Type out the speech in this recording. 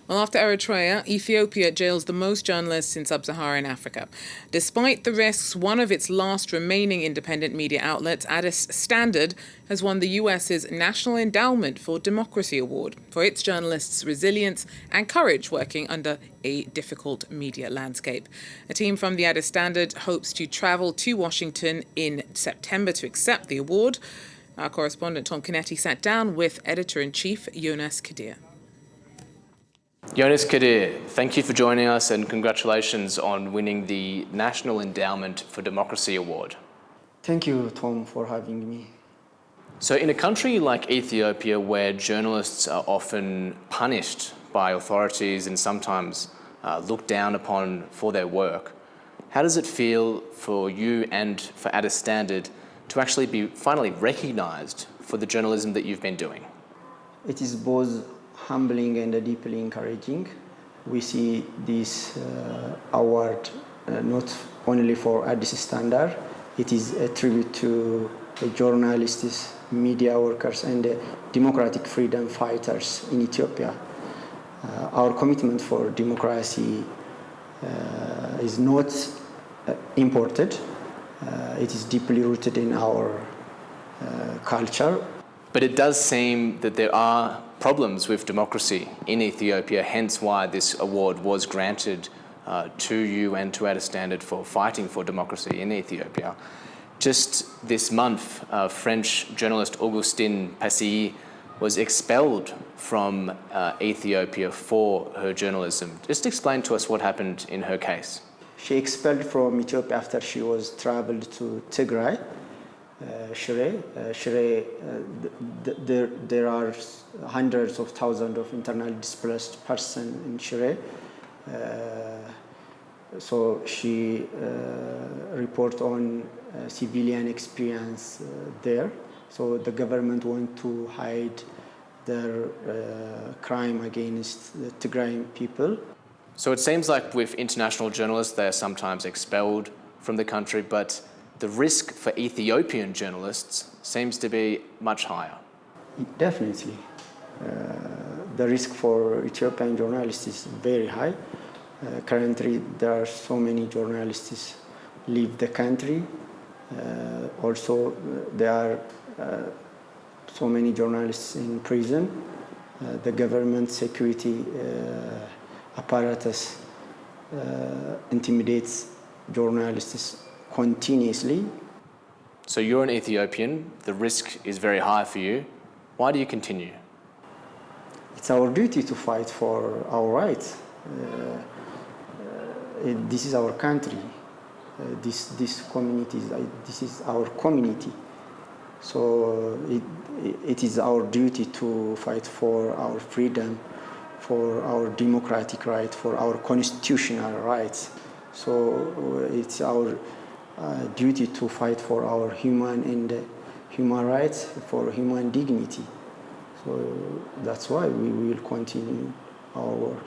Well, after Eritrea, Ethiopia jails the most journalists in Sub-Saharan Africa. Despite the risks, one of its last remaining independent media outlets, Addis Standard, has won the US's National Endowment for Democracy Award for its journalists' resilience and courage working under a difficult media landscape. A team from the Addis Standard hopes to travel to Washington in September to accept the award. Our correspondent Tom Canetti sat down with Editor-in-Chief Yonas Kedir. Yonas Kedir, thank you for joining us and congratulations on winning the National Endowment for Democracy Award. Thank you, Tom, for having me. So in a country like Ethiopia, where journalists are often punished by authorities and sometimes looked down upon for their work, how does it feel for you and for Addis Standard to actually be finally recognised for the journalism that you've been doing? It is both humbling and deeply encouraging. We see this award not only for Addis Standard, it is a tribute to the journalists, media workers, and the democratic freedom fighters in Ethiopia. Our commitment for democracy is not imported. It is deeply rooted in our culture. But it does seem that there are problems with democracy in Ethiopia, hence why this award was granted to you and to Addis Standard for fighting for democracy in Ethiopia. Just this month, French journalist Augustine Passy was expelled from Ethiopia for her journalism. Just explain to us what happened in her case. She expelled from Ethiopia after she was traveled to Tigray. Shire. There are hundreds of thousands of internally displaced persons in Shire. So she report on civilian experience there. So the government want to hide their crime against the Tigrayan people. So it seems like with international journalists, they are sometimes expelled from the country, but the risk for Ethiopian journalists seems to be much higher. Definitely. The risk for Ethiopian journalists is very high. Currently, there are so many journalists leave the country. Also, there are so many journalists in prison. The government security apparatus intimidates journalists continuously. So you're an Ethiopian, the risk is very high for you. Why do you continue? It's our duty to fight for our rights. This is our country. This community, this is our community. So it is our duty to fight for our freedom, for our democratic right, for our constitutional rights. So it's our duty to fight for our human rights, for human dignity. So that's why we will continue our work.